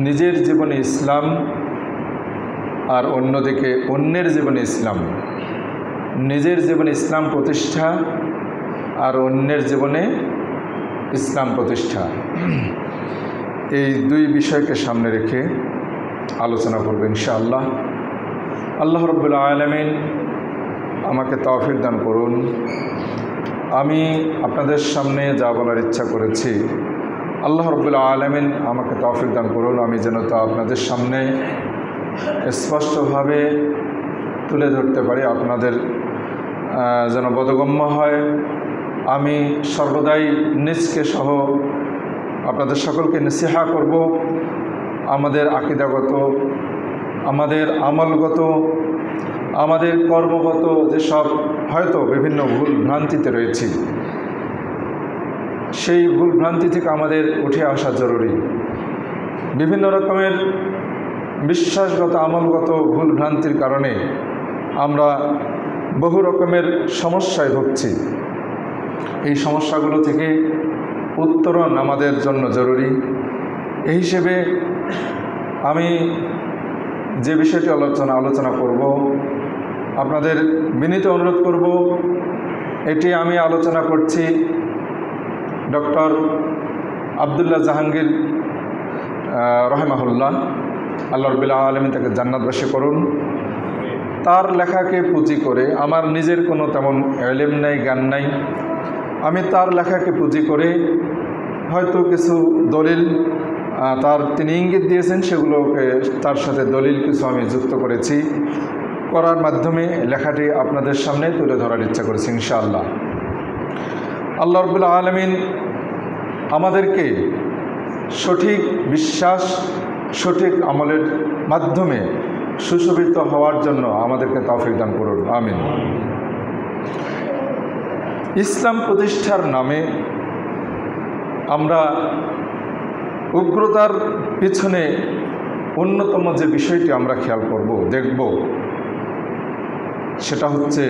নিজের জীবনে ইসলাম আর অন্যদিকে অন্যের জীবনে ইসলাম, নিজের জীবনে ইসলাম প্রতিষ্ঠা আর অন্যের জীবনে ইসলাম প্রতিষ্ঠা, এই দুই বিষয়কে সামনে রেখে আলোচনা করব ইনশাআল্লাহ। আল্লাহ রাব্বুল আলামিন আমাকে তৌফিক দান করুন। আমি আপনাদের সামনে যা বলার ইচ্ছা করেছি, আল্লাহ রাব্বুল আলামিন আমাকে তৌফিক দান করুন, আমি যেন তা আপনাদের সামনে স্পষ্টভাবে তুলে ধরতে পারি, আপনাদের যেন বোধগম্য হয়। আমি সর্বদাই নিজকে সহ আপনাদের সকলকে নসিহা করব, আমাদের আকীদাগত, আমাদের আমলগত, আমাদের কর্মগত যেসব হয়তো বিভিন্ন ভুল ভ্রান্তিতে রয়েছি, সেই ভুল ভ্রান্তি থেকে আমাদের উঠে আসা জরুরি। বিভিন্ন রকমের বিশ্বাসগত, আমলগত ভুল ভ্রান্তির কারণে আমরা বহু রকমের সমস্যায় ভুগছি। এই সমস্যাগুলো থেকে উত্তরণ আমাদের জন্য জরুরি। এই হিসেবে আমি যে বিষয়টি আলোচনা করব, আপনাদের বিনীত অনুরোধ করব, এটি আমি আলোচনা করছি ডক্টর আব্দুল্লাহ জাহাঙ্গীর রহমাহুল্লাহ, আল্লাহ রাব্বুল আলামিন তাকে জান্নাতবাসী করুন। তার লেখাকে পুঁজি করে, আমার নিজের কোনো তেমন ইলম নাই, জ্ঞান নাই, আমি তার লেখাকে পুঁজি করে হয়তো কিছু দলিল তিনি ইঙ্গিত দিয়েছেন, সেগুলোকে তার সাথে দলিল কিছু আমি যুক্ত করার মাধ্যমে লেখাটি আপনাদের সামনে তুলে ধরার ইচ্ছা করেছি ইনশাআল্লাহ। আল্লাহ রাব্বুল আলামিন আমাদেরকে সঠিক বিশ্বাস, সঠিক আমলের মাধ্যমে সুশোভিত হওয়ার জন্য আমাদেরকে তৌফিক দান করুন, আমিন। ইসলাম প্রতিষ্ঠার নামে আমরা উগ্রতার পিছনে অন্যতম যে বিষয়টি আমরা খেয়াল করব, দেখব, সেটা হচ্ছে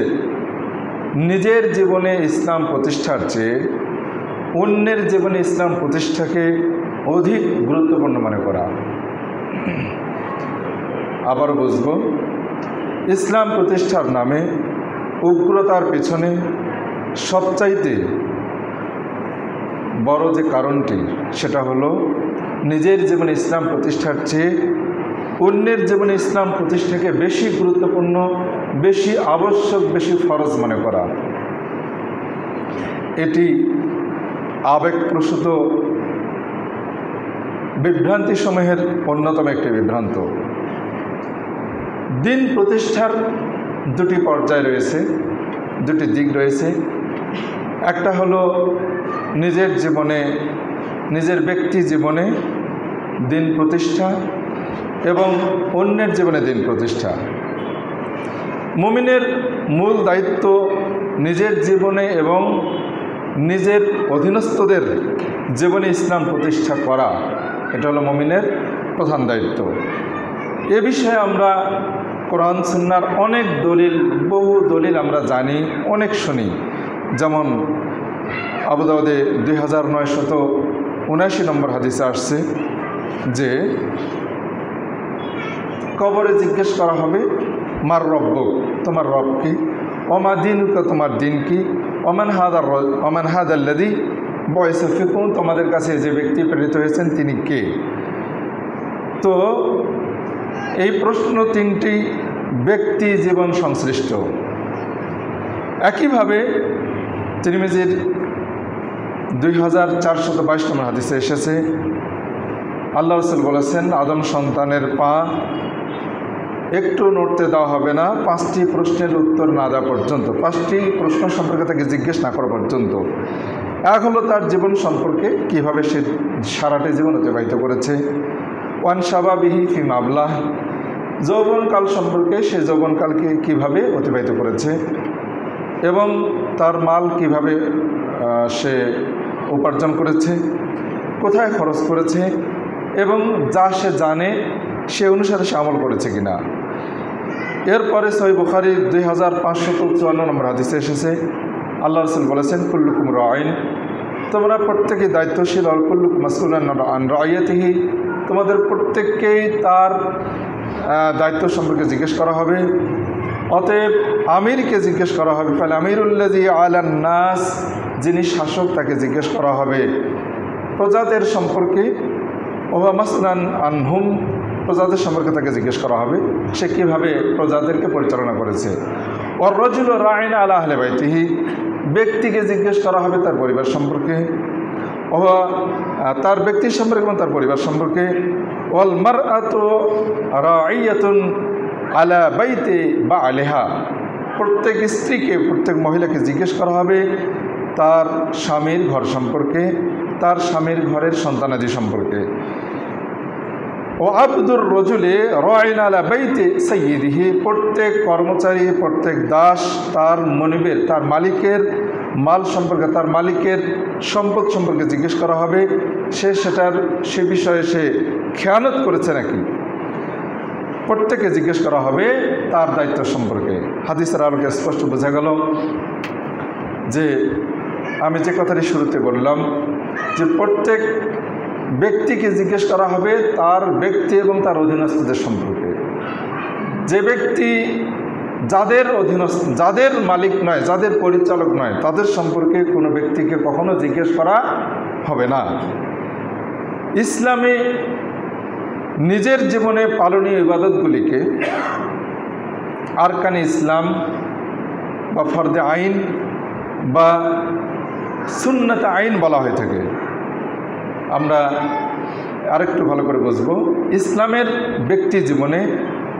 নিজের জীবনে ইসলাম প্রতিষ্ঠার চেয়ে অন্যের জীবনে ইসলাম প্রতিষ্ঠাকে অধিক গুরুত্বপূর্ণ মনে করা। আবার বুঝব, ইসলাম প্রতিষ্ঠার নামে উগ্রতার পিছনে সবচাইতে বড় যে কারণটি, সেটা হলো নিজের জীবনে ইসলাম প্রতিষ্ঠার চেয়ে অন্যের জীবনে ইসলাম প্রতিষ্ঠাকে বেশি গুরুত্বপূর্ণ, বেশি আবশ্যক, বেশি ফরজ মনে করা। এটি আবেগপ্রসূত বিভ্রান্তিসমূহের অন্যতম একটি বিভ্রান্ত। দিন প্রতিষ্ঠার দুটি পর্যায় রয়েছে, দুটি দিক রয়েছে। একটা হলো নিজের জীবনে, নিজের ব্যক্তি জীবনে দিন প্রতিষ্ঠা এবং অন্যের জীবনে দিন প্রতিষ্ঠা। মুমিনের মূল দায়িত্ব নিজের জীবনে এবং নিজের অধীনস্থদের জীবনে ইসলাম প্রতিষ্ঠা করা, এটা হলো মুমিনের প্রধান দায়িত্ব। এ বিষয়ে আমরা কোরআন সুন্নাহর অনেক দলিল, বহু দলিল আমরা জানি, অনেক শুনি। যেমন আবু দাউদে 2979 নম্বর হাদিসে আসছে যে কবরে জিজ্ঞেস করা হবে, মার রব্বুক, তোমার রব কি, ওমা দিনুকা, তোমার দিন কি, ওমান হাদাল্লাযী বুইসা ফীকুম, তোমাদের কাছে যে ব্যক্তি প্রেরিত হয়েছেন তিনি কে। তো এই প্রশ্ন তিনটি ব্যক্তি জীবন সংশ্লিষ্ট। একইভাবে তিরমিজির 2422 নম্বর হাদিসে এসেছে, আল্লাহ রাসূল বলেছেন, আদম সন্তানের পা একটু নড়তে দেওয়া হবে না 5টি প্রশ্নের উত্তর না দেওয়া পর্যন্ত, 5টি প্রশ্ন সম্পর্কে তাকে জিজ্ঞেস না করা পর্যন্ত। এক হলো তার জীবন সম্পর্কে, কিভাবে সে সারাটি জীবন অতিবাহিত করেছে। ওয়ান শাবাবিহি ফি মাবলাহ, যৌবনকাল সম্পর্কে, সে যৌবনকালকে কিভাবে অতিবাহিত করেছে এবং তার মাল কিভাবে সে উপার্জন করেছে, কোথায় খরচ করেছে এবং যা সে জানে সে অনুসারে সে আমল করেছে কিনা। এরপরে সহিহ বুখারী 2554 নম্বর হাদিসে এসেছে, আল্লাহ রাসূল বলেছেন, কুল্লুকুম রাঈন, তোমরা প্রত্যেকে দায়িত্বশীল, অল কুল্লুকুম মাসউলুন আন রাইয়াতিহি, তোমাদের প্রত্যেককেই তার দায়িত্ব সম্পর্কে জিজ্ঞেস করা হবে। অতএব আমিরকে জিজ্ঞেস করা হবে, ফলে আমিরুল্লাযী আলান নাস, যিনি শাসক তাকে জিজ্ঞেস করা হবে প্রজাদের সম্পর্কে। ওয়া মাসলান আনহুম, প্রজাদের সম্পর্কে তাকে জিজ্ঞেস করা হবে সে কীভাবে প্রজাদেরকে পরিচালনা করেছে। ওয়ার রাজুলু রাঈন আলা আহলি বাইতিহি, ব্যক্তিকে জিজ্ঞেস করা হবে তার পরিবার সম্পর্কে, তার ব্যক্তির সম্পর্কে এবং তার পরিবার সম্পর্কে। ওয়াল মারআতু রাঈয়াতুন আলা বাইতি বালিহা, প্রত্যেক স্ত্রীকে, প্রত্যেক মহিলাকে জিজ্ঞেস করা হবে তার স্বামীর ঘর সম্পর্কে, তার স্বামীর ঘরের সন্তানাদি সম্পর্কে। ও আবদুর রজুলে রাঈন আলা বাইতি সাইয়্যিদিহি, প্রত্যেক কর্মচারী, প্রত্যেক দাস তার মনিবের, তার মালিকের মাল সম্পর্কে, তার মালিকের সম্পদ সম্পর্কে জিজ্ঞেস করা হবে সে বিষয়ে সে খেয়ানত করেছে নাকি, প্রত্যেকে জিজ্ঞেস করা হবে তার দায়িত্ব সম্পর্কে। হাদিসের আলোকে স্পষ্ট বোঝা গেল যে আমি যে কথাটি শুরুতে বললাম যে প্রত্যেক ব্যক্তিকে জিজ্ঞেস করা হবে তার ব্যক্তি এবং তার অধীনস্থদের সম্পর্কে। যে ব্যক্তি যাদের অধীনস্থ, যাদের মালিক নয়, যাদের পরিচালক নয়, তাদের সম্পর্কে কোনো ব্যক্তিকে কখনো জিজ্ঞেস করা হবে না। ইসলামে নিজের জীবনে পালনীয় ইবাদতগুলিকে আরকানে ইসলাম বা ফরদে আইন বা সুন্নাতে আইন বলা হয়ে থাকে। আমরা আরেকটু ভালো করে বুঝব, ইসলামের ব্যক্তি জীবনে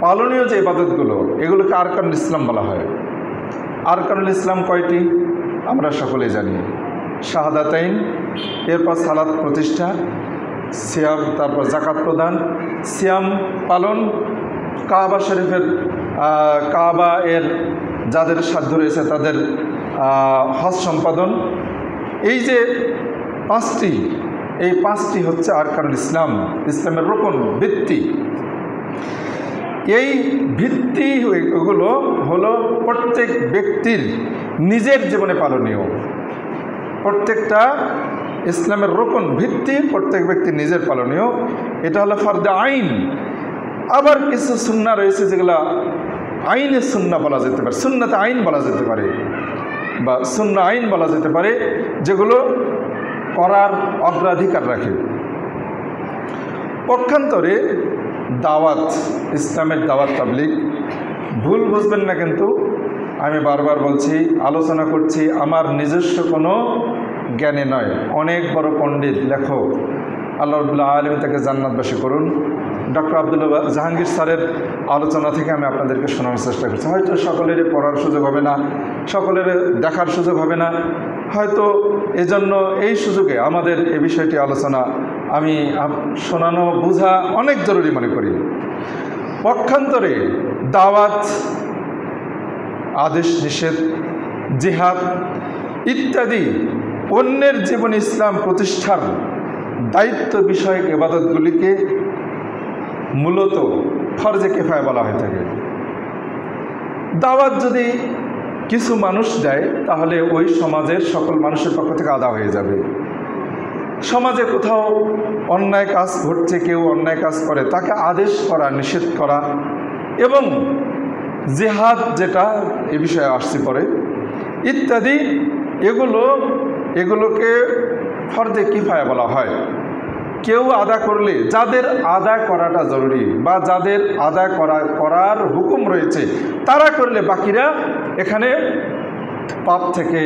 পালনীয় যে ইবাদতগুলো এগুলোকে আরকানুল ইসলাম বলা হয়। আরকানুল ইসলাম কয়টি আমরা সকলেই জানি, শাহাদাতাইন, এরপর সালাত প্রতিষ্ঠা, সিয়াম, তারপর জাকাত প্রদান, সিয়াম পালন, কাবা শরীফের কাবা এর যাদের সাধ্য রয়েছে তাদের হজ সম্পাদন। এই যে পাঁচটি, এই পাঁচটি হচ্ছে আরকানুল ইসলাম, ইসলামের রোকন, ভিত্তি। এই ভিত্তি এগুলো হলো প্রত্যেক ব্যক্তির নিজের জীবনে পালনীয়। প্রত্যেকটা ইসলামের রোকন, ভিত্তি প্রত্যেক ব্যক্তির নিজের পালনীয়, এটা হলো ফরদে আইন। আবার কিছু সুন্নাহ রয়েছে যেগুলো আইনে সুন্নাহ বলা যেতে পারে, সুন্নাতে আইন বলা যেতে পারে বা সুন্নাহ আইন বলা যেতে পারে, যেগুলো করার অগ্রাধিকার রাখে। পক্ষান্তরে দাওয়াত, ইসলামের দাওয়াত তাবলীগ, ভুল বুঝবেন না কিন্তু আমি বারবার বলছি, আলোচনা করছি আমার নিজস্ব কোনো জ্ঞানে নয়। অনেক বড় পণ্ডিত, লেখক, আল্লাহ রাব্বুল আলামিন তাকে জান্নাতবাসী করুন, ডক্টর আব্দুল জাহাঙ্গীর স্যারের আলোচনা থেকে আমি আপনাদেরকে শোনানোর চেষ্টা করছি। হয়তো সকলেরই পড়ার সুযোগ হবে না, সকলের দেখার সুযোগ হবে না, হয়তো এজন্য এই সুযোগে আমাদের এই বিষয়টি আলোচনা আমি শোনানো, বোঝা অনেক জরুরি মনে করি। পক্ষান্তরে দাওয়াত, আদেশ নিষেধ, জিহাদ ইত্যাদি অন্যের জীবনে ইসলাম প্রতিষ্ঠার দায়িত্ব বিষয়ক ইবাদতগুলিকে মূলত ফরজে কিফায়া বলা হয়ে থাকে। দাওয়াত যদি কিছু মানুষ দেয় তাহলে ওই সমাজের সকল মানুষের পক্ষ থেকে আদা হয়ে যাবে। সমাজে কোথাও অন্যায় কাজ ঘটছে, কেউ অন্যায় কাজ করে, তাকে আদেশ করা, নিষেধ করা, এবং জিহাদ যেটা এ বিষয়ে আসছে পরে ইত্যাদি, এগুলোকে ফরজে কিফায়া বলা হয়। কেউ আদা করলে, যাদের আদা করাটা জরুরি বা যাদের আদা করার হুকুম রয়েছে তারা করলে বাকিরা এখানে পাপ থেকে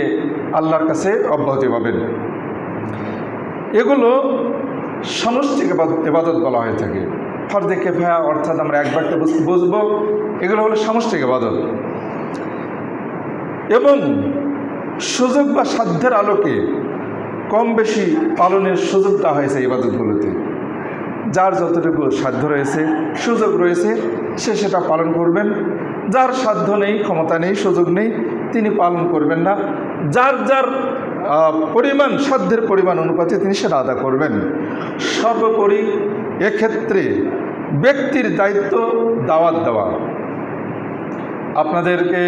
আল্লাহর কাছে অব্যাহতি পাবেন। এগুলো সামষ্টিক ইবাদত বলা হয়ে থাকে। ফরজে কিফায়া অর্থাৎ আমরা এক বাক্যে বুঝবো, এগুলো হলো সামষ্টিক ইবাদত এবং সুযোগ বা সাধ্যের আলোকে কম বেশি পালনের সুযোগ দেওয়া হয়েছে ইবাদতগুলোতে। যার যতটুকু সাধ্য রয়েছে, সুযোগ রয়েছে, সে সেটা পালন করবেন। যার সাধ্য নেই, ক্ষমতা নেই, সুযোগ নেই, তিনি পালন করবেন না। যার যার পরিমাণ, সাধ্যের পরিমাণ অনুপাতে তিনি সেটা আদা করবেন। সর্বোপরি এক্ষেত্রে ব্যক্তির দায়িত্ব দাওয়াত দেওয়া। আপনাদেরকে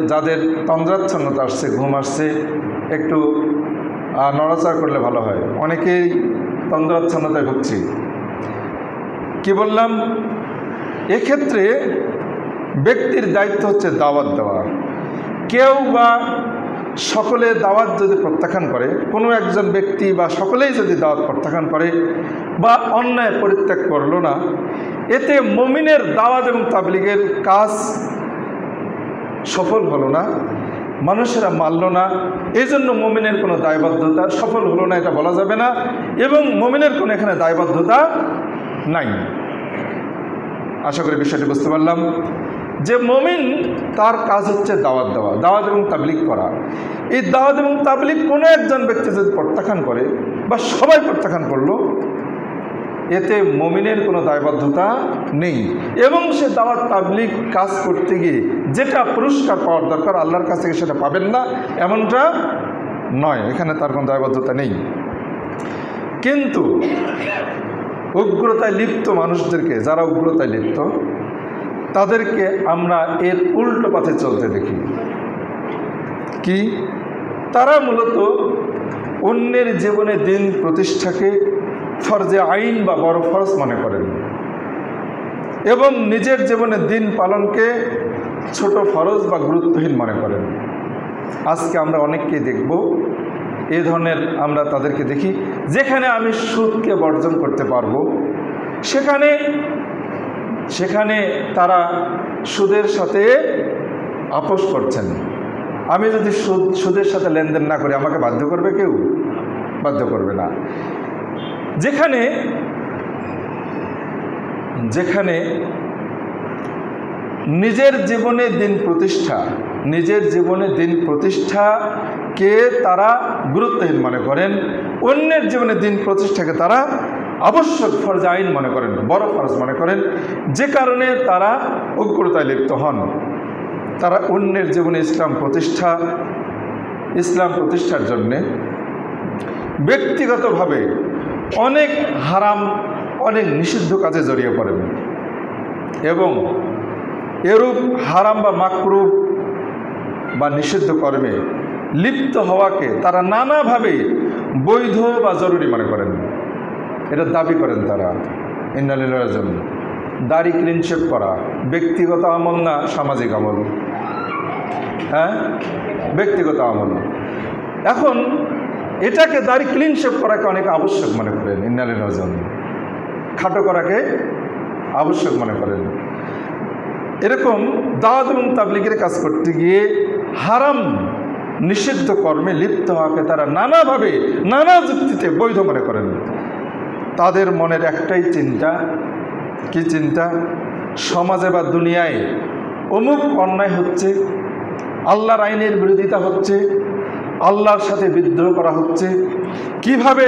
যাদের তন্দ্রাচ্ছন্নতা আসছে, ঘুম আসছে, একটু নড়াচড়া করলে ভালো হয়। অনেকেই তন্দ্রাচ্ছন্নতায় ভুগছি। কি বললাম, এক্ষেত্রে ব্যক্তির দায়িত্ব হচ্ছে দাওয়াত দেওয়া। কেউ বা সকলে দাওয়াত যদি প্রত্যাখ্যান করে, কোনো একজন ব্যক্তি বা সকলেই যদি দাওয়াত প্রত্যাখ্যান করে বা অন্যায় পরিত্যাগ করলো না, এতে মুমিনের দাওয়াত এবং তাবলীগের কাজ সফল হলো না, মানুষেরা মানল না, এই জন্য মুমিনের কোনো দায়বদ্ধতা সফল হলো না এটা বলা যাবে না, এবং মুমিনের কোনো এখানে দায়বদ্ধতা নাই। আশা করি বিষয়টি বুঝতে পারলাম যে মুমিন তার কাজ হচ্ছে দাওয়াত দেওয়া, দাওয়াত এবং তাবলীগ করা। এই দাওয়াত এবং তাবলীগ কোনো একজন ব্যক্তি যদি প্রত্যাখ্যান করে বা সবাই প্রত্যাখ্যান করলো, এতে মুমিনের কোনো দায়বদ্ধতা নেই, এবং সে দাওয়াত তাবলীগ কাজ করতে গিয়ে যেটা পুরস্কার পাওয়ার দরকার আল্লাহর কাছ থেকে সেটা পাবেন না এমনটা নয়, এখানে তার কোনো দায়বদ্ধতা নেই। কিন্তু উগ্রতায় লিপ্ত মানুষদেরকে, যারা উগ্রতায় লিপ্ত, তাদেরকে আমরা এর উল্টো পথে চলতে দেখি। কি? তারা মূলত অন্যের জীবনে দিন প্রতিষ্ঠাকে ফরজে আইন বা বড় ফরজ মনে করেন এবং নিজের জীবনে দিন পালনকে ছোট ফরজ বা গুরুত্বহীন মনে করেন। আজকে আমরা অনেককেই দেখব এই ধরনের, আমরা তাদেরকে দেখি যেখানে আমি সুদকে বর্জন করতে পারবো সেখানে তারা সুদের সাথে আপোষ করছেন। আমি যদি সুদের সাথে লেনদেন না করি আমাকে বাধ্য করবে? কেউ বাধ্য করবে না। যেখানে নিজের জীবনে দিন প্রতিষ্ঠাকে তারা গুরুত্বহীন মনে করেন, অন্যের জীবনে দিন প্রতিষ্ঠাকে তারা আবশ্যক ফরজ আইন মনে করেন, বড় ফরজ মনে করেন, যে কারণে তারা উগ্রতায় লিপ্ত হন। তারা অন্যের জীবনে ইসলাম প্রতিষ্ঠার জন্যে ব্যক্তিগতভাবে অনেক হারাম, অনেক নিষিদ্ধ কাজে জড়িয়ে পড়েন এবং এরূপ হারাম বা মাকরুহ বা নিষিদ্ধ কর্মে লিপ্ত হওয়াকে তারা নানাভাবে বৈধ বা জরুরি মনে করেন। এটা দাবি করেন তারা। ইন্না লিল্লাহি ওয়া ইন্না ইলাইহি রাজিউন। দাড়ি ক্লিন শেভ করা ব্যক্তিগত আমল না সামাজিক আমল? হ্যাঁ, ব্যক্তিগত আমল। এখন এটাকে দাড়ি ক্লিন শেভ করাকে অনেকে আবশ্যক মনে করেন। ইন্না লিল্লাহি ওয়া ইন্না ইলাইহি রাজিউন। খাটো করাকে আবশ্যক মনে করেন। এরকম দাওয়াত এবং তাবলীগের কাজ করতে গিয়ে হারাম নিষিদ্ধ কর্মে লিপ্ত হওয়াকে তারা নানাভাবে, নানা যুক্তিতে বৈধ মনে করেন। তাদের মনের একটাই চিন্তা, কি চিন্তা? সমাজে বা দুনিয়ায় অমুক অন্যায় হচ্ছে, আল্লাহর আইনের বিরোধিতা হচ্ছে, আল্লাহর সাথে বিদ্রোহ করা হচ্ছে, কিভাবে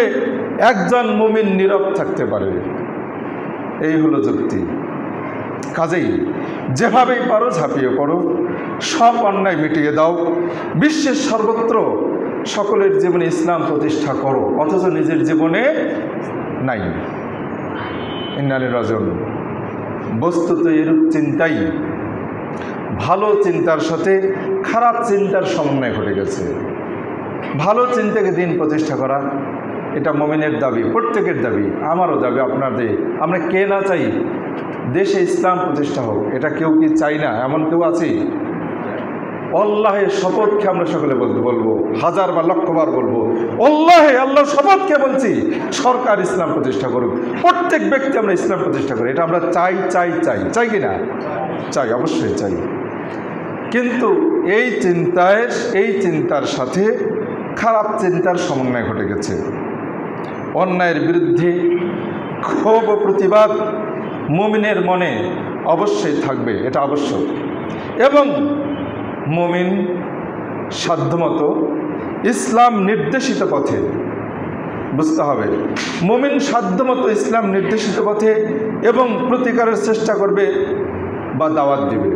একজন মুমিন নীরব থাকতে পারে? এই হলো যুক্তি। কাজেই যেভাবেই পারো ঝাঁপিয়ে পড়ো, সব অন্যায় মিটিয়ে দাও, বিশ্বের সর্বত্র সকলের জীবনে ইসলাম প্রতিষ্ঠা করো, অথচ নিজের জীবনে নাই। ইন্না লিল্লাহি ওয়া ইন্না ইলাইহি রাজিউন। বস্তুত এরূপ চিন্তাই, ভালো চিন্তার সাথে খারাপ চিন্তার সমন্বয় ঘটে গেছে। ভালো চিন্তাকে দিন প্রতিষ্ঠা করা এটা মুমিনের দাবি, প্রত্যেকের দাবি, আমারও দাবি, আপনাদের। আমরা কে না চাই দেশে ইসলাম প্রতিষ্ঠা হোক? এটা কেউ কি চাই না? এমন কেউ আছে? আল্লাহের শপথকে আমরা সকলে বলবো, হাজার বা লক্ষবার বলবো, আল্লাহর শপথকে বলছি, সরকার ইসলাম প্রতিষ্ঠা করুক, প্রত্যেক ব্যক্তি আমরা ইসলাম প্রতিষ্ঠা করি। এটা আমরা চাই কি না? চাই, অবশ্যই চাই। কিন্তু এই চিন্তার সাথে খারাপ চিন্তার সমন্বয় ঘটে গেছে। অন্যায়ের বিরুদ্ধে ক্ষোভ ও প্রতিবাদ মুমিনের মনে অবশ্যই থাকবে, এটা আবশ্যক। এবং মুমিন সাধ্যমতো ইসলাম নির্দেশিত পথে, বুঝতে হবে, মুমিন সাধ্যমতো ইসলাম নির্দেশিত পথে এবং প্রতিকারের চেষ্টা করবে বা দাওয়াত দিবে,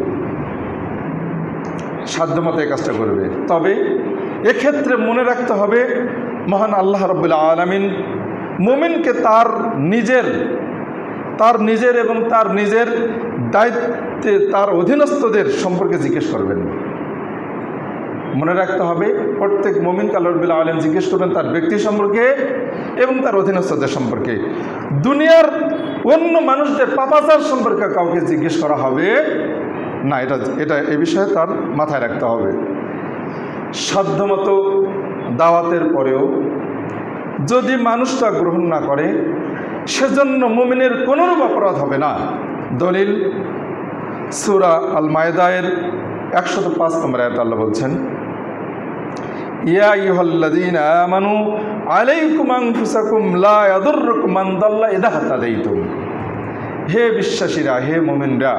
সাধ্যমতো এই কাজটা করবে। তবে এক্ষেত্রে মনে রাখতে হবে, মহান আল্লাহ রাব্বুল আলামিন মুমিনকে তার নিজের এবং তার নিজের দায়িত্বে তার অধীনস্থদের সম্পর্কে জিজ্ঞেস করবেন। মনে রাখতে হবে, প্রত্যেক মুমিনকে আল্লাহ রাব্বুল আলামিন জিজ্ঞেস করবেন তার ব্যক্তি সম্পর্কে এবং তার অধীনস্থদের সম্পর্কে। দুনিয়ার অন্য মানুষদের পাপাচার সম্পর্কে কাউকে জিজ্ঞেস করা হবে না। এটা এ বিষয়ে তার মাথায় রাখতে হবে। সাধ্যমতো দাওয়াতের পরেও যদি মানুষটা গ্রহণ না করে, সেজন্য মুমিনের কোনোরূপ অপরাধ হবে না। দলিল সূরা আল মায়েদায়ের 105 নম্বর আয়াতে আল্লাহ বলছেন, ইয়া আইয়ুহাল্লাযীনা আমানু আলাইকুম আনফুসাকুম লা ইয়াদুররুকুম মান দাল্লা ইযা হাদাইতুম। হে বিশ্বাসীরা, হে মুমিনরা,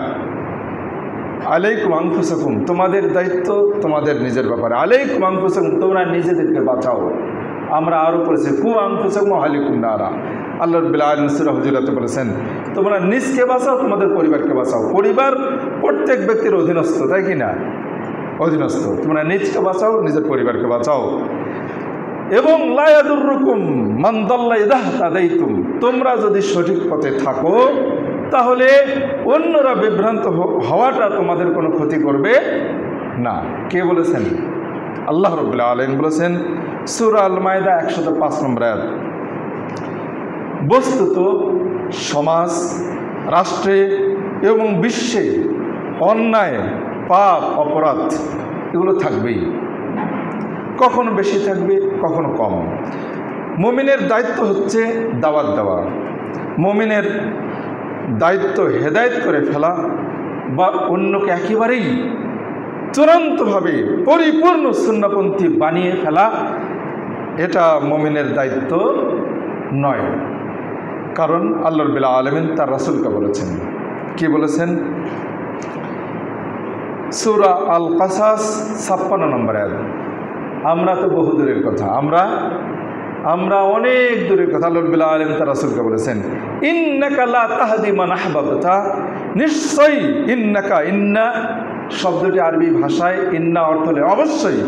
আলাইকুম আনফুসাকুম, তোমাদের দায়িত্ব তোমাদের নিজের ব্যাপারে। আলাইকুম আনফুসাকুম, তোমরা নিজেদেরকে বাঁচাও। আমরা আরও পড়েছি কু আনফুসাকুম আলাইকুম নারা। আল্লাহ রাব্বুল আলামিন সূরা হুজুরাতে বলেছেন, তোমরা নিজকে বাঁচাও, তোমাদের পরিবারকে বাঁচাও। পরিবার প্রত্যেক ব্যক্তির অধীনস্থ, তাই কি না? অধীনস্থ। তোমরা নিজকে বাঁচাও, নিজের পরিবারকে বাঁচাও। এবং লা ইয়াদুররুকুম মান দাল্লা ইযা হাদাইতুম, তোমরা যদি সঠিক পথে থাকো তাহলে অন্যরা বিভ্রান্ত হওয়াটা তোমাদের কোনো ক্ষতি করবে না। কে বলেছেন? আল্লাহ রাব্বুল আলামিন বলেছেন সূরা আল মায়েদা 105 নম্বর আয়াত। বস্তুত সমাজ, রাষ্ট্রে এবং বিশ্বে অন্যায়, পাপ, অপরাধ এগুলো থাকবেই। কখনো বেশি থাকবে, কখনো কম। মুমিনের দায়িত্ব হচ্ছে দাওয়াত দেওয়া। মুমিনের দায়িত্ব হেদায়েত করে ফেলা বা অন্যকে একেবারেই চূড়ান্তভাবে পরিপূর্ণ সুন্নাহপন্থী বানিয়ে ফেলা, এটা মুমিনের দায়িত্ব নয়। কারণ আল্লাহ রাব্বুল আলামিন তার রাসূলকে বলেছেন, কি বলেছেন? সূরা আল কাসাস 56 নম্বর আয়াত। আমরা তো বহু দূরের কথা, আমরা অনেক দূরের কথা। আল্লাহ রাব্বুল আলামিন তার রাসূলকে বলেছেন, ইন্নাকা লা তাহদি মান আহবাবতা, নিশ্চয়ই ইন্না শব্দটি আরবি ভাষায় ইন্না অর্থ হলে অবশ্যই,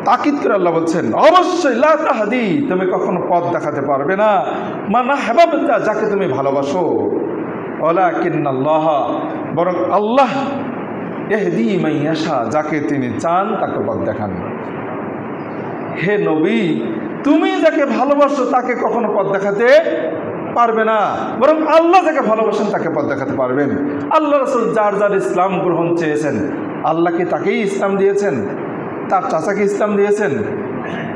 তাকিদ করে আল্লাহ বলছেন অবশ্যই, লা তাহদি, তুমি কখনো পথ দেখাতে পারবে না, মান আহবাবতা, যাকে তুমি ভালোবাসো, ওয়ালাকিন্নাল্লাহ, বরং আল্লাহ ইহদি মান ইয়াশা, যাকে তিনি চান তাকে পথ দেখান। হে নবী, তুমি যাকে ভালোবাসো তাকে কখনো পথ দেখাতে পারবে না, বরং আল্লাহ যাকে ভালোবাসেন তাকে পথ দেখাতে পারবেন। আল্লাহ রাসূল যার যার ইসলাম গ্রহণ চেয়েছেন, আল্লাহ কি তাকেই ইসলাম দিয়েছেন? তার চাচাকে ইসলাম দিয়েছেন?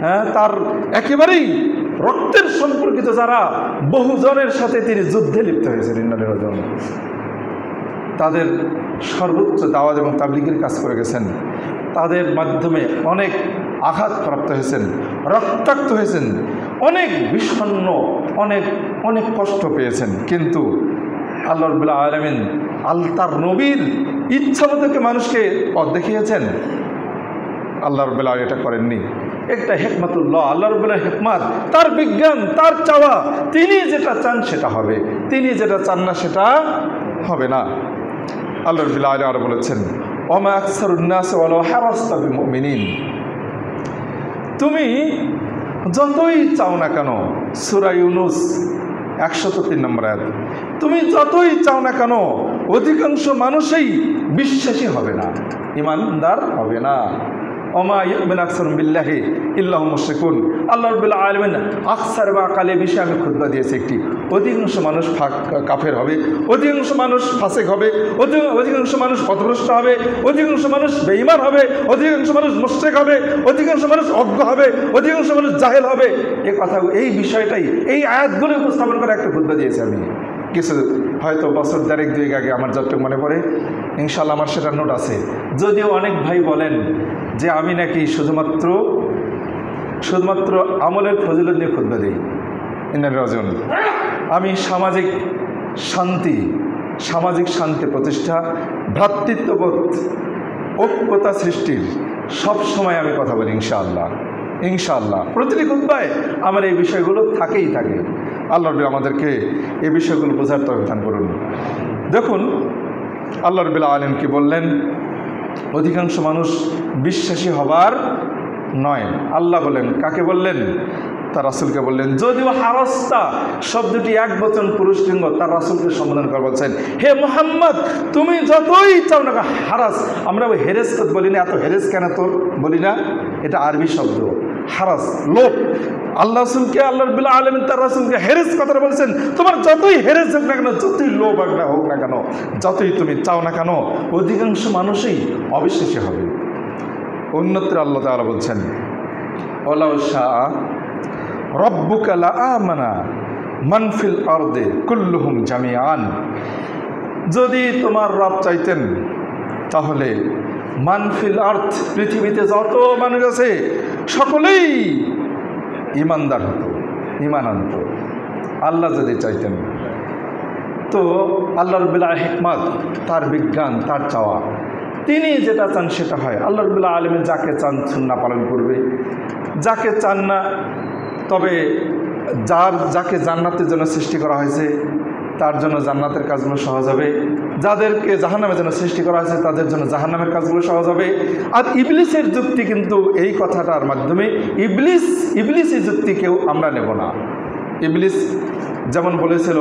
হ্যাঁ, তার একেবারেই রক্তের সম্পর্কিত যারা বহুজনের সাথে তিনি যুদ্ধে লিপ্ত হয়েছেন, তাদের সর্বোচ্চ দাওয়াত এবং তাবলীগের কাজ করে গেছেন, তাদের মাধ্যমে অনেক আঘাতপ্রাপ্ত হয়েছেন, রক্তাক্ত হয়েছেন, অনেক বিষণ্ণ, অনেক কষ্ট পেয়েছেন। কিন্তু আল্লাহ রাব্বুল আলামিন তার নবীর ইচ্ছা মতো মানুষকে পথ দেখিয়েছেন? আল্লাহ রাব্বুল আলামিন এটা করেননি। একটা হিকমাতুল্লাহ, আল্লাহ রাব্বুল আলামিনের হিকমত, তার বিজ্ঞান, তার চাওয়া, তিনি যেটা চান সেটা হবে, তিনি যেটা চান না সেটা হবে না। আল্লাহ রাব্বুল আলামিন আরো বলেছেন, ওমা আকসারুন নাস ওয়ালাউ হারাসতা বিমুমিনিন, তুমি যতই চাও না কেন, সূরা ইউনূস 103 নম্বর আয়াত, তুমি যতই চাও না কেন অধিকাংশ মানুষই বিশ্বাসী হবে না, ঈমানদার হবে না। ওমা ইউমিনু আকসারুহুম বিল্লাহি ইল্লা হুম মুশরিকুন। আল্লাহ রাব্বুল আলামিন আকসার বা আকালের বিষয়ে আমি খুতবা দিয়েছি একটি। অধিকাংশ মানুষ কাফের হবে, অধিকাংশ মানুষ ফাসিক হবে, অধিকাংশ মানুষ পথভ্রষ্ট হবে, অধিকাংশ মানুষ বেঈমান হবে, অধিকাংশ মানুষ মুশরিক হবে, অধিকাংশ মানুষ অজ্ঞ হবে, অধিকাংশ মানুষ জাহেল হবে। এই বিষয়টাই, এই আয়াতগুলো উপস্থাপন করে একটা খুতবা দিয়েছি আমি কিছু, হয়তো বছর 1.5-2 আগে, আমার যতটুকু মনে পড়ে। ইনশাআল্লাহ আমার সেটা নোট আছে। যদিও অনেক ভাই বলেন যে আমি নাকি শুধুমাত্র আমলের ফজিলত নিয়ে খুতবা দিই। ইন্নার রাজন, আমি সামাজিক শান্তি প্রতিষ্ঠা, ভ্রাতৃত্ববোধ, ঐক্যতা সৃষ্টির সব সময় আমি কথা বলি। ইনশাআল্লাহ প্রতিটি খুতবায় আমার এই বিষয়গুলো থাকেই থাকে। আল্লাহ রাব্বুল আমাদেরকে এই বিষয়গুলো বোঝার তৌফিক দান করুন। দেখুন আল্লাহ রাব্বুল আলামিন কি বললেন? অধিকাংশ মানুষ বিশ্বাসী হবার নয়। আল্লাহ বলেন, কাকে বললেন? তার রাসূলকে বললেন। যদিও হারাস্তা শব্দটি একবচন পুরুষলিঙ্গ, তার রাসূলকে সম্বোধন করে বলছেন, হে মুহাম্মদ, তুমি যতই চাও না, হারাস, আমরা ওই হেরেস বলি না, এত হেরেস কেন তোর বলি না, এটা আরবি শব্দ। হারাস, লোভ। আল্লাহ রাসূলকে, আল্লাহ রাব্বুল আলামিন তার রাসূলকে হেরেস কথাটা বলেছেন। তোমার যতই হেরেস হোক না কেন, যতই লোভ হোক না কেন, যতই তুমি চাও না কেন, অধিকাংশ মানুষই অবিশ্বাসী হবে। অন্যত্র আল্লাহ তাআলা বলছেন, ওয়ালাউ শাআ রব্বুকা লাআমানা মান ফিল আরদি কুল্লুহুম জামিআন। যদি তোমার রব চাইতেন তাহলে মান ফিল আরদ, পৃথিবীতে যত মানুষ আছে সকলেই ইমানদার হতো, ইমান আনত। আল্লাহ যদি চাইতেন, তো আল্লাহ রাব্বুল হিকমত, তার বিজ্ঞান, তার চাওয়া, তিনি যেটা চান সেটা হয়। আল্লাহ রাব্বুল আলামিন যাকে চান সুন্নাহ পালন করবে, যাকে চান না, তবে যাকে জান্নাতের জন্য সৃষ্টি করা হয়েছে তার জন্য জান্নাতের কাজগুলো সহজ হবে, যাদেরকে জাহান্নামের জন্য সৃষ্টি করা হয়েছে তাদের জন্য জাহান্নামের কাজগুলো সহজ হবে। আর ইবলিসের যুক্তি কিন্তু এই কথাটার মাধ্যমে, ইবলিসের যুক্তি কেউ আমরা নেব না। ইবলিস যেমন বলেছিল,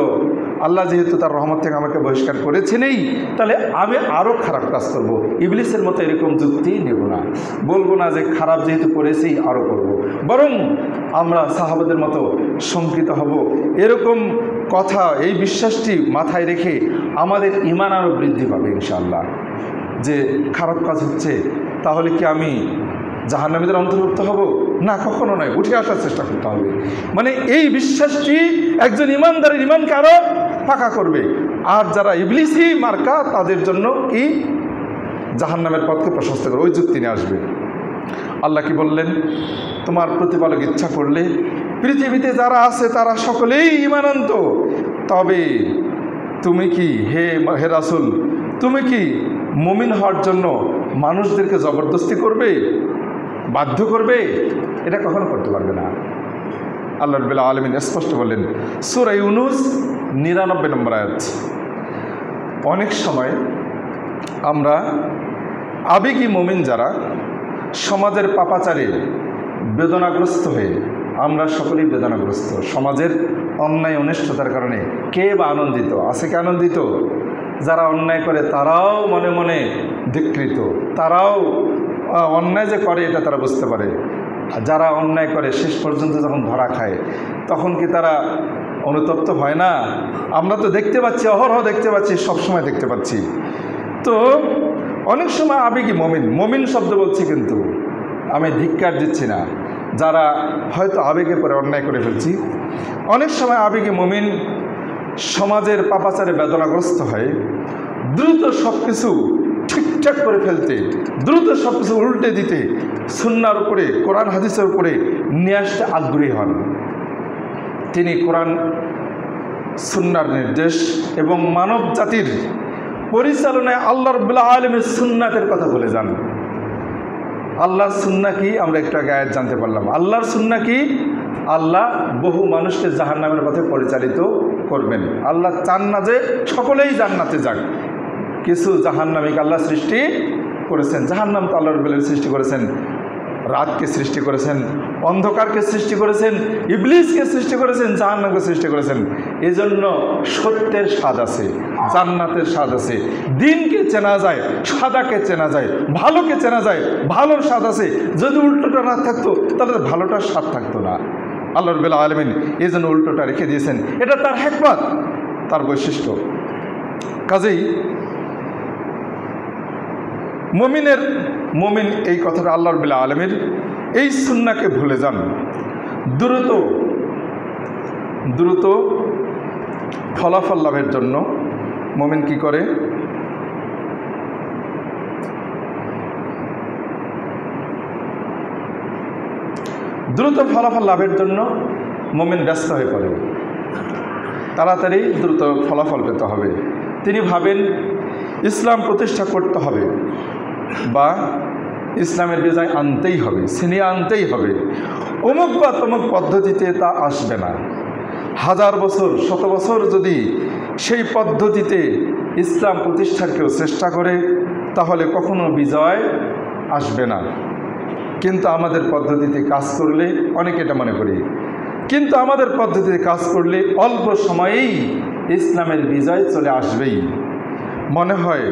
আল্লাহ যেহেতু তার রহমত থেকে আমাকে বহিষ্কার করেছেনই, তাহলে আমি আরও খারাপ কাজ করব। ইবলিসের মতো এরকম যুক্তি নেব না, বলবো না যে খারাপ যেহেতু করেছি আরও করব, বরং আমরা সাহাবাদের মতো শঙ্কিত হব। এরকম কথা, এই বিশ্বাসটি মাথায় রেখে আমাদের ঈমান আরও বৃদ্ধি পাবে ইনশাআল্লাহ। যে খারাপ কাজ হচ্ছে, তাহলে কি আমি জাহান্নামীদের অন্তর্ভুক্ত হব? না, কখনো নয়, উঠে আসার চেষ্টা করতে হবে। মানে এই বিশ্বাসটি একজন ইমানদারের ঈমানকে আরও পাকা করবে। আর যারা ইবলিসি মার্কা, তাদের জন্য কি জাহান্নামের পথকে প্রশস্ত করবে, ওই যুক্তি নিয়ে আসবে। আল্লাহ কি বললেন? তোমার প্রতিপালক ইচ্ছা করলে পৃথিবীতে যারা আছে তারা সকলেই ঈমান আনত। তবে তুমি কি হে রাসূল, তুমি কি মুমিন হওয়ার জন্য মানুষদেরকে জবরদস্তি করবে, বাধ্য করবে? এটা কখনো করতে পারবে না। আল্লাহ রাব্বুল আলামিন স্পষ্ট বললেন, সূরা ইউনূস 99 নম্বর আয়াত। অনেক সময় আমরা আবেগী মুমিন যারা, সমাজের পাপাচারে বেদনাগ্রস্ত হয়ে, আমরা সকলেই বেদনাগ্রস্ত সমাজের অন্যায় অনিষ্টতার কারণে। কে বা আনন্দিত আছে? কে আনন্দিত? যারা অন্যায় করে তারাও মনে মনে ধিক্কৃত, তারাও অন্যায় যে করে এটা তারা বুঝতে পারে। যারা অন্যায় করে শেষ পর্যন্ত যখন ধরা খায়, তখন কি তারা অনুতপ্ত হয় না? আমরা তো দেখতে পাচ্ছি, অহরহ দেখতে পাচ্ছি, সবসময় দেখতে পাচ্ছি। তো অনেক সময় আবেগী মমিন শব্দ বলছি, কিন্তু আমি ধিক্কার দিচ্ছি না, যারা হয়তো আবেগে পরে অন্যায় করে ফেলছি। অনেক সময় আবেগী মমিন সমাজের পাপাচারে বেদনাগ্রস্ত হয়, দ্রুত সব কিছু ঠিকঠাক করে ফেলতে, দ্রুত সব কিছু উল্টে দিতে, সুন্নাহর উপরে, কোরআন হাদিসের উপরে নিয়ে আসতে আগ্রহী হন। তিনি কোরআন সুন্নাহর নির্দেশ এবং মানব জাতির পরিচালনায় আল্লাহ রাব্বুল আলামিনের সুন্নাতের কথা বলে যান। আল্লাহর সুন্নাহ কি? আমরা একটু আগে আয়াত জানতে পারলাম। আল্লাহর সুন্নাহ কি? আল্লাহ বহু মানুষকে জাহান্নামের পথে পরিচালিত করবেন। আল্লাহ চান না যে সকলেই জান্নাতে যাক। কিছু জাহান্নামীকে আল্লাহ সৃষ্টি করেছেন। জাহান্নাম তো আল্লাহ রাব্বুল আলামিন সৃষ্টি করেছেন, রাতকে সৃষ্টি করেছেন, অন্ধকারকে সৃষ্টি করেছেন, ইবলিসকে সৃষ্টি করেছেন, জাহান্নামকে সৃষ্টি করেছেন। এজন্য সত্যের স্বাদ আছে, জান্নাতের স্বাদ আছে। দিনকে চেনা যায়, সাদাকে চেনা যায়, ভালোকে চেনা যায়, ভালোর স্বাদ আছে। যদি উল্টোটা না থাকতো তাহলে ভালোটার স্বাদ থাকতো না। আল্লাহ রাব্বুল আলামিন এই জন্য উল্টোটা রেখে দিয়েছেন। এটা তার হিকমত, তার বৈশিষ্ট্য। কাজেই মুমিন এই কথাটা আল্লাহ রাব্বুল আলামিন এই সুন্নাহকে ভুলে যান। দ্রুত ফলাফল লাভের জন্য মুমিন কি করে? দ্রুত ফলাফল লাভের জন্য মুমিন ব্যস্ত হয়ে পড়ে, তাড়াতাড়ি দ্রুত ফলাফল পেতে হবে। তিনি ভাবেন ইসলাম প্রতিষ্ঠা করতে হবে বা ইসলামের বিজয় আনতেই হবে, ছিনিয়ে আনতেই হবে। অমুক বা তমুক পদ্ধতিতে তা আসবে না। 1000 বছর, 100 বছর যদি সেই পদ্ধতিতে ইসলাম প্রতিষ্ঠার কেউ চেষ্টা করে, তাহলে কখনো বিজয় আসবে না। কিন্তু আমাদের পদ্ধতিতে কাজ করলে, অনেকে এটা মনে করি, কিন্তু আমাদের পদ্ধতিতে কাজ করলে অল্প সময়েই ইসলামের বিজয় চলে আসবেই। মনে হয়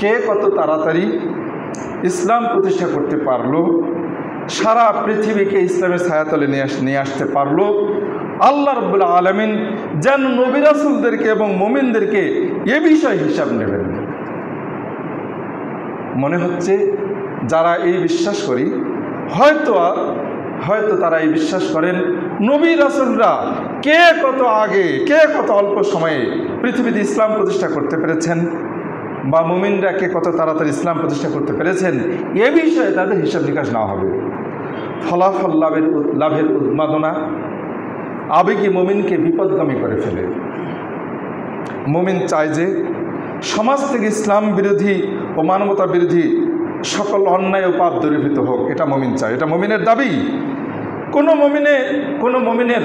কে কত তাড়াতাড়ি ইসলাম প্রতিষ্ঠা করতে পারলো, সারা পৃথিবীকে ইসলামের ছায়াতলে নিয়ে আসতে পারলো। আল্লাহ রাব্বুল আলামিন যেন নবী রাসূলদেরকে এবং মুমিনদেরকে এ বিষয়ে হিসাব নেবেন। মনে হচ্ছে যারা এই বিশ্বাস করি, হয়তো তারা এই বিশ্বাস করেন নবী রাসূলরা কে কত আগে, কে কত অল্প সময়ে পৃথিবীতে ইসলাম প্রতিষ্ঠা করতে পেরেছেন, বা মুমিনরা কে কত তাড়াতাড়ি ইসলাম প্রতিষ্ঠা করতে পেরেছেন, এ বিষয়ে তাদের হিসাব নিকাশ নেওয়া হবে। ফলাফল লাভের উন্মাদনা আবেগী মুমিনকে বিপদগামী করে ফেলে। মুমিন চায় যে সমাজ থেকে ইসলাম বিরোধী ও মানবতা বিরোধী সকল অন্যায় ও পাপ দূরীভূত হোক, এটা মুমিন চায়, এটা মুমিনের দাবি। কোনো মুমিনের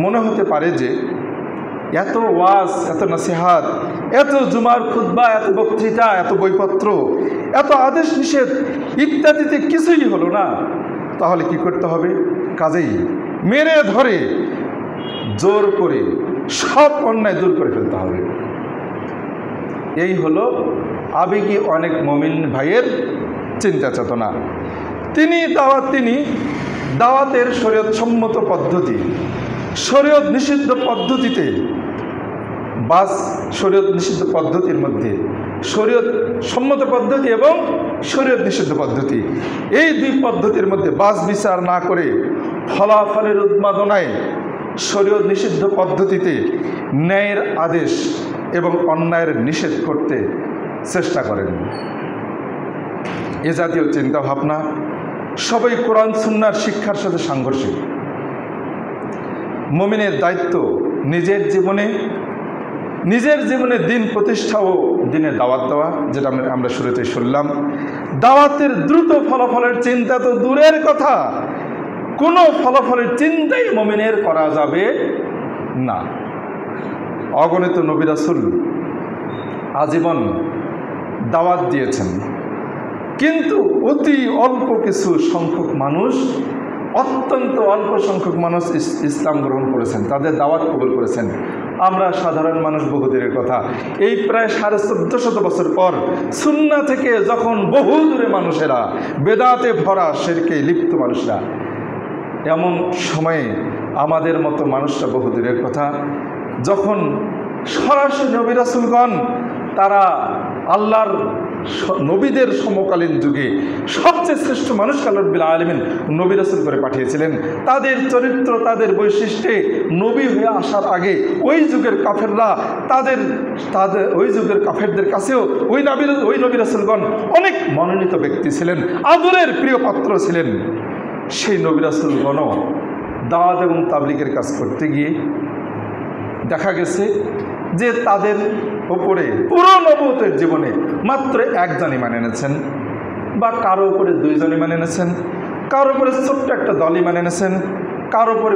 মনে হতে পারে যে এত ওয়াজ, এত নসিহাত, এত জুমার খুতবা, এত বক্তৃতা, এত বইপত্র, এত আদেশ নিষেধ ইত্যাদিতে কিছুই হলো না, তাহলে কি করতে হবে? কাজেই মেরে ধরে জোর করে সব অন্যায় দূর করে ফেলতে হবে। এই হলো আবেগী অনেক মুমিন ভাইয়ের চিন্তা চেতনা। তিনি দাওয়াতের শরীয়ত সম্মত পদ্ধতি, শরীয়ত নিষিদ্ধ পদ্ধতিতে শরীয়ত নিষিদ্ধ পদ্ধতির মধ্যে শরীয়ত সম্মত পদ্ধতি এবং শরীয়ত নিষিদ্ধ পদ্ধতি, এই দুই পদ্ধতির মধ্যে বাছ বিচার না করে ফলাফলের উন্মাদনায় শরীয়ত নিষিদ্ধ পদ্ধতিতে ন্যায়ের আদেশ এবং অন্যায়ের নিষেধ করতে চেষ্টা করেন। এ জাতীয় চিন্তাভাবনা সবই কোরআন সুন্নাহর শিক্ষার সাথে সাংঘর্ষিক। মুমিনের দায়িত্ব নিজের জীবনে দিন প্রতিষ্ঠা ও দিনের দাওয়াত দেওয়া, যেটা আমরা শুরুতেই শুনলাম। দাওয়াতের দ্রুত ফলাফলের চিন্তা তো দূরের কথা, কোনো ফলাফলের চিন্তাই মুমিনের করা যাবে না। অগণিত নবী রাসূল আজীবন দাওয়াত দিয়েছেন, কিন্তু অতি অল্প কিছু সংখ্যক মানুষ, অত্যন্ত অল্প সংখ্যক মানুষ ইসলাম গ্রহণ করেছেন, তাদের দাওয়াত কবুল করেছেন। আমরা সাধারণ মানুষ বহুদূরের কথা, এই প্রায় 1450 বছর পর সুন্নাহ থেকে যখন বহু দূরে মানুষেরা, বেদাতে ভরা শিরকে লিপ্ত মানুষরা, এমন সময়ে আমাদের মতো মানুষরা বহুদূরের কথা, যখন সরাসরি নবী রাসূলগণ তারা আল্লাহর নবীদের সমকালীন যুগে সবচেয়ে শ্রেষ্ঠ মানুষকে আল্লাহ রাব্বুল আলামিন নবী রাসূল করে পাঠিয়েছিলেন, তাদের চরিত্র, তাদের বৈশিষ্ট্যে নবী হয়ে আসার আগে ওই যুগের কাফেররা ওই যুগের কাফেরদের কাছেও ওই নবী রাসূলগণ অনেক মনোনীত ব্যক্তি ছিলেন, আদরের প্রিয় পাত্র ছিলেন। সেই নবী রাসূলগণও দাওয়াত এবং তাবলীগের কাজ করতে গিয়ে দেখা গেছে যে তাদের ওপরে পুরো নবুয়তের জীবনে মাত্র একজনই মানে এনেছেন, বা কারো উপরে দুইজনই মানে এনেছেন, কারো উপরে ছোট্ট একটা দলই মানে এনেছেন, কারো উপরে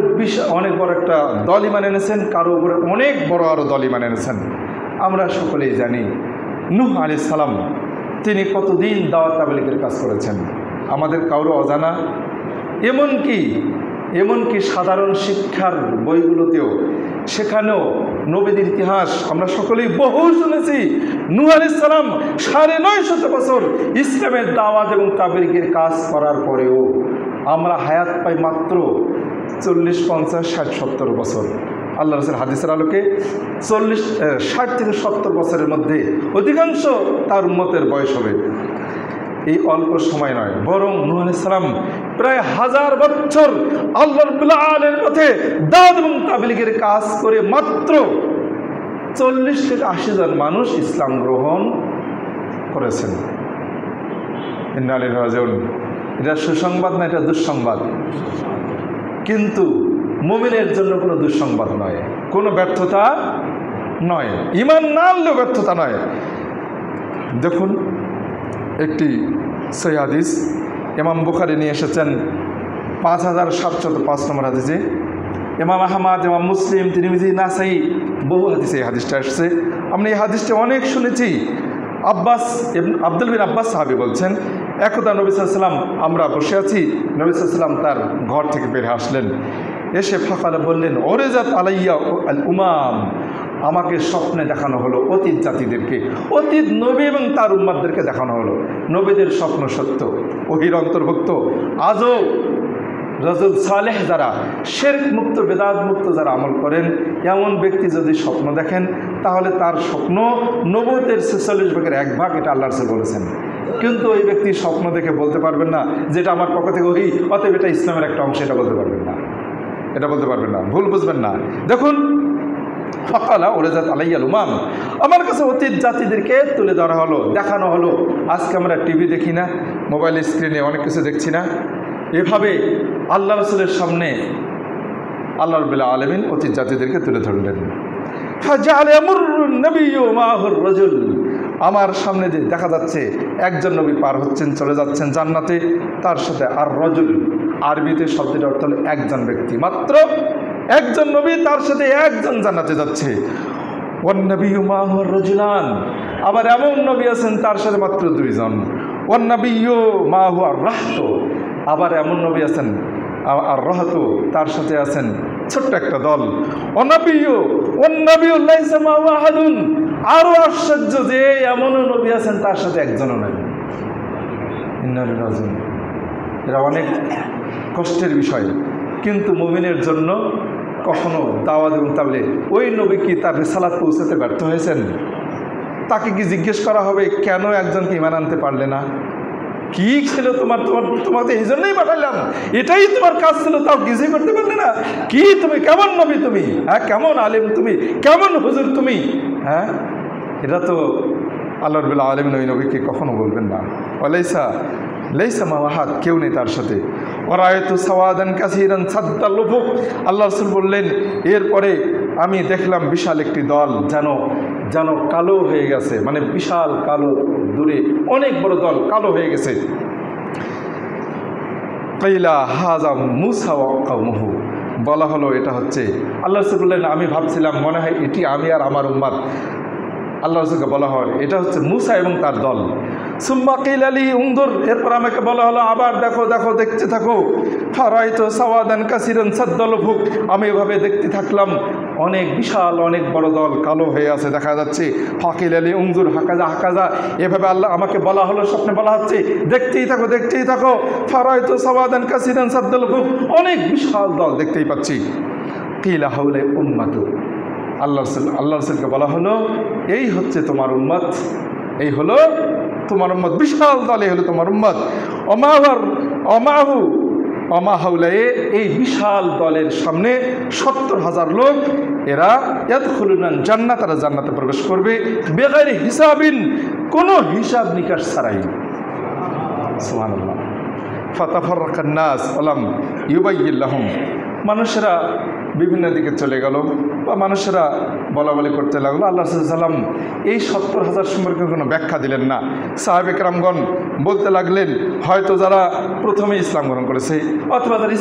অনেক বড় একটা দলই মানে এনেছেন, কারো উপরে অনেক বড় আরও দলই মানে এনেছেন। আমরা সকলেই জানি নূহ আলাইহিস সালাম তিনি কতদিন দাওয়াত তাবলীগের কাজ করেছেন, আমাদের কারো অজানা। এমনকি সাধারণ শিক্ষার বইগুলোতেও, সেখানেও নবীদের ইতিহাস আমরা সকলেই বহু শুনেছি। নূহ আলাইহিস সালাম 950 বছর ইসলামের দাওয়াত এবং তাবলীগের কাজ করার পরেও আমরা হায়াত পাই মাত্র 40, 50, 60, 70 বছর। আল্লাহ রাসূল হাদিসের আলোকে 60 থেকে 70 বছরের মধ্যে অধিকাংশ তার উম্মতের বয়স হবে। এই অল্প সময় নয়, বরং নূহ আলাইহিস সালাম প্রায় 1000 বছর আল্লাহ রাব্বুল আলামিনের পথে দাওয়াত এবং তাবলীগের কাজ করে মাত্র 40 থেকে 80 জন মানুষ ইসলাম গ্রহণ করেছেন। ইন্না লিল্লাহি ওয়া ইন্না ইলাইহি রাজিউন। এটা সুসংবাদ না, এটা দুঃসংবাদ। কিন্তু মুমিনের জন্য কোনো দুঃসংবাদ নয়, কোনো ব্যর্থতা নয়, ঈমান না আনলেও ব্যর্থতা নয়। দেখুন, একটি সহিহ হাদিস ইমাম বুখারী নিয়ে এসেছেন 5705 নম্বর হাদিসে, ইমাম আহমদ, ইমাম মুসলিম, তিরমিজি, নাসাই, বহু হাদিসে এই হাদিসটা আসছে। আমরা এই হাদিসটা অনেক শুনেছি। আব্দুল বিন আব্বাস সাহাবী বলছেন, একদা নবী সাল্লাল্লাহু আলাইহি ওয়াসাল্লাম, আমরা বসে আছি, নবী সাল্লাল্লাহু আলাইহি ওয়াসাল্লাম তার ঘর থেকে বের আসলেন, এসে ফাঁকালে বললেন, ওরেজাত আলাইয়া আল উমাম, আমাকে স্বপ্নে দেখানো হলো অতীত জাতিদেরকে, অতীত নবী এবং তার উম্মাতদেরকে দেখানো হলো নবীদের স্বপ্ন সত্য, ওহির অন্তর্ভুক্ত। আজও রাজুল সালেহ যারা শিরক মুক্ত বেদাত মুক্ত যারা আমল করেন, এমন ব্যক্তি যদি স্বপ্ন দেখেন তাহলে তার স্বপ্ন নবুয়তের 46 ভাগের 1 ভাগ, এটা আল্লাহ রাসূল বলেছেন। কিন্তু ওই ব্যক্তি স্বপ্ন দেখে বলতে পারবেন না যেটা আমার পক্ষ থেকে ওহি, অতএব এটা ইসলামের একটা অংশ, এটা বলতে পারবেন না, এটা বলতে পারবেন না, ভুল বুঝবেন না। দেখুন, ফাকালা ওরেজাত আলাইয়াল উমাম, আমার কাছে অতীত জাতিদেরকে তুলে ধরা হলো, দেখানো হলো। আজকে আমরা টিভি দেখি না, মোবাইল স্ক্রিনে অনেক কিছু দেখছি না, এভাবে আল্লাহ রাসূলের সামনে আল্লাহ রাব্বুল আলামিন অতীত জাতিদেরকে তুলে ধরলেন। ফাজাআলা ইয়ামুরুন নাবিয়্যু মাআহুর রাজুল, আমার সামনে যে দেখা যাচ্ছে একজন নবী পার হচ্ছেন, চলে যাচ্ছেন জান্নাতে, তার সাথে আর রাজুল, আরবিতে শব্দটার অর্থ হলো একজন ব্যক্তি, মাত্র একজন নবী, তার সাথে একজন জান্নাতে যাচ্ছে। ওয়ান নাবিয়্যু মাআহুর রাজুলান, আবার এমন নবী আছেন তার সাথে মাত্র 2 জন। ওয়ান নাবিয়্যু মাআহু আর-রাহত, আবার এমন নবী আছেন আর রহত, তার সাথে আছেন ছোট্ট একটা দল। ওয়ান নাবিয়্যু লাইসা মাআহু আহাদুন, আরও আশ্চর্য যে এমনও নবী আছেন তার সাথে একজনও নেই। এরা অনেক কষ্টের বিষয়, কিন্তু মুমিনের জন্য কখনো দাওয়াত এবং তাবলীগ, ওই নবী কি তার রিসালাত পৌঁছাতে ব্যর্থ হয়েছেন? তাকে কি জিজ্ঞেস করা হবে কেন একজনকে ঈমান আনতে পারলে না? কি ছিল তোমাকে এই জন্যই পাঠালাম, এটাই তোমার কাজ ছিল, তাও কিছুই করতে পারলে না? কি তুমি, কেমন নবী তুমি, হ্যাঁ, কেমন আলেম তুমি, কেমন হুজুর তুমি, হ্যাঁ? এটা তো আল্লাহ রাব্বুল আলামিন ওই নবীকে কখনো বলবেন না। লাইসা মাআহু, কেউ নেই তার সাথে। ওয়ারাআইতু সাওয়াদান কাসীরান সাদ্দাল উফুক, আল্লাহ রাসূল বললেন, এরপরে আমি দেখলাম বিশাল একটি দল যেন কালো হয়ে গেছে, মানে বিশাল কালো, দূরে অনেক বড় দল কালো হয়ে গেছে। কাইলা হাযা মূসা ওয়া কওমুহু, বলা হলো এটা হচ্ছে, আল্লাহ রাসূল বললেন, আমি ভাবছিলাম মনে হয় এটি আমি আর আমার উম্মত। আল্লাহ রাসূলকে বলা হয় এটা হচ্ছে মূসা এবং তার দল। সুম্মা কিলা লি উনদুর, এরপর আমাকে বলা হলো আবার দেখো, দেখতে থাকো। ফারাইতু সাওয়াদান কাসীরান সাদ্দাল উফুক, আমি এভাবে দেখতে থাকলাম, অনেক বিশাল অনেক বড় দল কালো হয়ে আছে দেখা যাচ্ছে। ফাকিলা লি উনদুর হাকাজা, এভাবে আল্লাহ আমাকে বলা হলো, স্বপ্নে বলা হচ্ছে দেখতেই থাকো। ফারাইতু সাওয়াদান কাসীরান সাদ্দাল উফুক, অনেক বিশাল দল দেখতেই পাচ্ছি। কিলা হাউলা উম্মাতু, আল্লাহ রাসূলকে বলা হলো এই হচ্ছে তোমার উম্মত, এই হলো তোমার উম্মত, বিশাল দল, এই হলো তোমার উম্মত। অমাহাউলায়ে, এই বিশাল দলের সামনে 70,000 লোক, এরা ইয়াদখুলুনাল জান্নাত, তারা জান্নাতে প্রবেশ করবে বেগাইরি হিসাবিন, কোনো হিসাব নিকাশ ছাড়াই। সুবহানাল্লাহ। ফাতাফাররাকান নাস ওয়ালাম ইউবাইয়িল্লাহুম, মানুষেরা বিভিন্ন দিকে চলে গেল বা মানুষেরা বলাবলি করতে লাগলো। আল্লাহ রাসূল সাল্লাম এই 70,000 সম্পর্কে কোনো ব্যাখ্যা দিলেন না। সাহাবে কেরামগণ বলতে লাগলেন, হয়তো যারা প্রথমে ইসলাম গ্রহণ করেছে অথবা যারা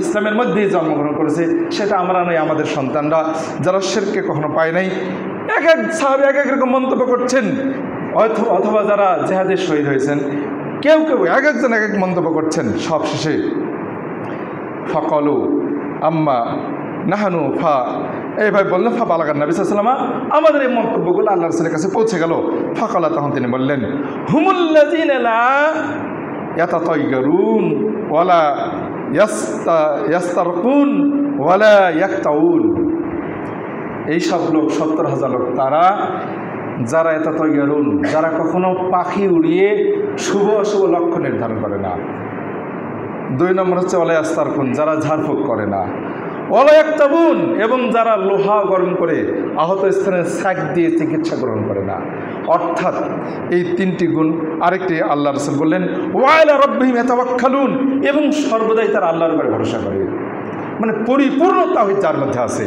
ইসলামের মধ্যেই জন্মগ্রহণ করেছে, সেটা আমরা নয়, আমাদের সন্তানরা, যারা শিরকে কখনো পায় নাই। এক সাহাবে এক রকম মন্তব্য করছেন, অথবা যারা জিহাদে শহীদ হয়েছেন, কেউ একজন এক মন্তব্য করছেন। সব শেষে ফাকালু আম্মা নাহানু ফা, এইভাবে বললেন, ফা বালাগান নবী সাল্লাল্লাহু আলাইহি ওয়াসাল্লাম, আমাদের এই মন্তব্যগুলো আল্লাহ রাসূলের কাছে পৌঁছে গেল। ফাকালা, তখন তিনি বললেন, হুমুল্লাযীনা লা ইয়াতাতায়্যারুন ওয়ালা ইয়াস্তারকুন ওয়ালা ইয়াকতাউন, এইসব লোক 70,000 লোক, তারা যারা ইয়াতাতায়্যারুন, যারা কখনো পাখি উড়িয়ে শুভ অশুভ লক্ষ্য নির্ধারণ করে না। 2 নম্বর হচ্ছে ওয়ালা ইয়াস্তারকুন, যারা ঝাড়ফুঁক করে না। ওয়ালা ইয়াকতাবুন, এবং যারা লোহা গরম করে আহত স্থানে শাক দিয়ে চিকিৎসা গ্রহণ করে না। অর্থাৎ এই 3টি গুণ। আরেকটি আল্লাহ রাসূল বললেন, ওয়া আলা রাব্বিহিম ইয়াতাওয়াক্কালুন, এবং সর্বদাই তারা আল্লাহর উপরে ভরসা করে, মানে পরিপূর্ণ তাওহীদ যার মধ্যে আছে।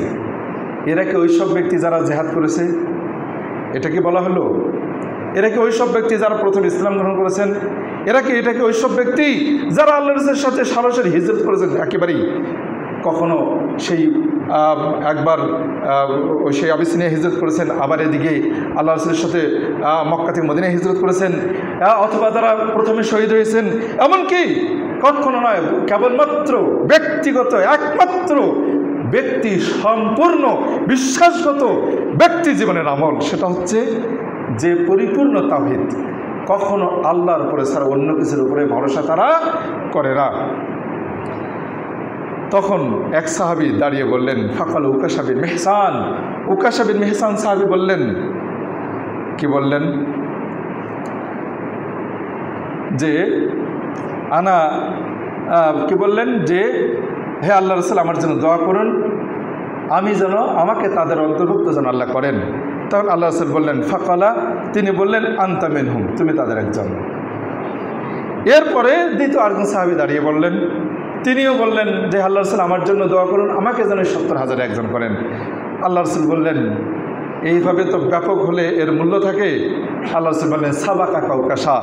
এরা কি ওইসব ব্যক্তি যারা জিহাদ করেছে? এটা কি বলা হলো? এরা কি ওইসব ব্যক্তি যারা প্রথম ইসলাম গ্রহণ করেছেন? এটা কি ওইসব ব্যক্তি যারা আল্লাহ রাসূলের সাথে সরাসরি হিজরত করেছেন? একেবারেই কখনো সেই একবার সেই আবিসিনিয়া হিজরত করেছেন, আবার এদিকে আল্লাহ রাসূলের সাথে মক্কা থেকে মদিনায় হিজরত করেছেন, অথবা যারা প্রথমে শহীদ হয়েছেন, এমনকি কখনো নয়, কেবলমাত্র ব্যক্তিগত একমাত্র ব্যক্তি সম্পূর্ণ বিশ্বাসগত ব্যক্তি জীবনের আমল, সেটা হচ্ছে যে পরিপূর্ণ তাওহীদ, কখনো আল্লাহর উপরে ছাড়া অন্য কিছুর উপরে ভরসা তারা করে না। তখন এক সাহাবী দাঁড়িয়ে বললেন, ফাকাল Ukasha bin Mehsan, Ukasha bin Mehsan সাহাবী বললেন, কি বললেন, যে আনা কি বললেন, যে হে আল্লাহ রাসূল আমার জন্য দোয়া করুন, আমি যেন আমাকে তাদের অন্তর্ভুক্ত যেন আল্লাহ করেন। তখন আল্লাহ রাসূল বললেন, ফাকালা, তিনি বললেন, আনতা মিনহুম, তুমি তাদের একজন। এরপরে দ্বিতীয় আরেকজন সাহাবী দাঁড়িয়ে বললেন, তিনিও বললেন যে আল্লাহ রাসূল আমার জন্য দোয়া করুন, আমাকে যেন 70,000 একজন করেন। আল্লাহ রাসূল বললেন, এইভাবে তো ব্যাপক হলে এর মূল্য থাকে। আল্লাহ রাসূল বললেন, সাবাকাকা উকাশা,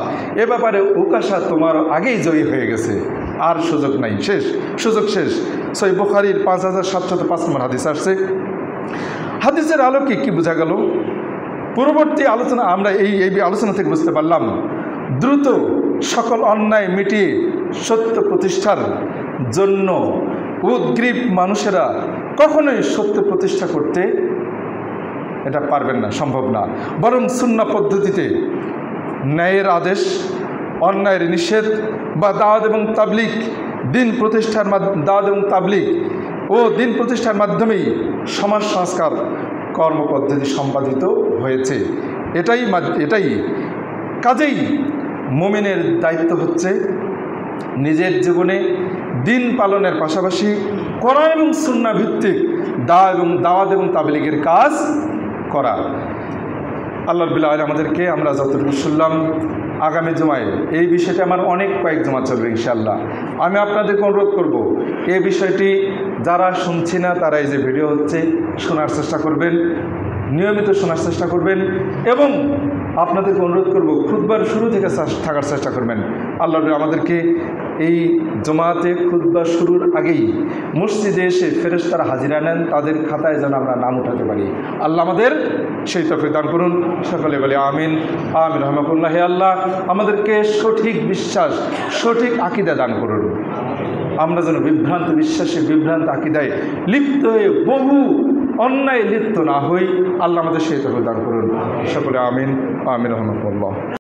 এ ব্যাপারে উকাশা তোমার আগেই জয়ী হয়ে গেছে, আর সুযোগ নাই, শেষ, সুযোগ শেষ। সহিহ বুখারীর 5705 নম্বর হাদিস আসছে। হাদিসের আলোকে কি বোঝা গেল? পূর্ববর্তী আলোচনা আমরা এই আলোচনা থেকে বুঝতে পারলাম, দ্রুত সকল অন্যায় মিটিয়ে সত্য প্রতিষ্ঠার জন্য উদ্গ্রীব মানুষেরা কখনোই সত্য প্রতিষ্ঠা করতে এটা পারবেন না, সম্ভব না। বরং সুন্নাহ পদ্ধতিতে ন্যায়ের আদেশ, অন্যায়ের নিষেধ বা দাওয়াত এবং তাবলীগ, দিন প্রতিষ্ঠার দাওয়াত এবং তাবলীগ ও দিন প্রতিষ্ঠার মাধ্যমেই সমাজ সংস্কার কর্মপদ্ধতি সম্পাদিত হয়েছে। এটাই কাজেই মুমিনের দায়িত্ব হচ্ছে নিজের জীবনে দিন পালনের পাশাপাশি কোরআন এবং সুন্নাহ ভিত্তিক দাওয়াত এবং তাবলীগের কাজ করা। আল্লাহ রাব্বুল আলামিন আমাদেরকে, আমরা যতটুকু শুনলাম, আগামী জুমায় এই বিষয়টি আমার কয়েক জুমা চলবে ইনশাআল্লাহ। আমি আপনাদেরকে অনুরোধ করব, এই বিষয়টি যারা শুনছি না তারা এই যে ভিডিও হচ্ছে শোনার চেষ্টা করবেন, নিয়মিত শোনার চেষ্টা করবেন, এবং আপনাদেরকে অনুরোধ করব খুতবার শুরু থেকে থাকার চেষ্টা করবেন। আল্লাহ আমাদেরকে এই জমাতে খুতবা শুরুর আগেই মসজিদে এসে ফেরেশতারা হাজিরা নেন, তাদের খাতায় যেন আমরা নাম উঠাতে পারি। আল্লাহ আমাদের সেই তৌফিক দান করুন। সকলে বলি আমিন, আমিন রহমাকুল্লাহ। হে আল্লাহ আমাদেরকে সঠিক বিশ্বাস, সঠিক আকীদা দান করুন। আমরা যেন বিভ্রান্ত বিশ্বাসে, বিভ্রান্ত আকীদায় লিপ্ত হয়ে বহু অন্যায় লিপ্ত না হই। আল্লাহ আমাদের সেই তৌফিক দান করুন। সকলে আমিন, আমিন রহমাকুল্লাহ।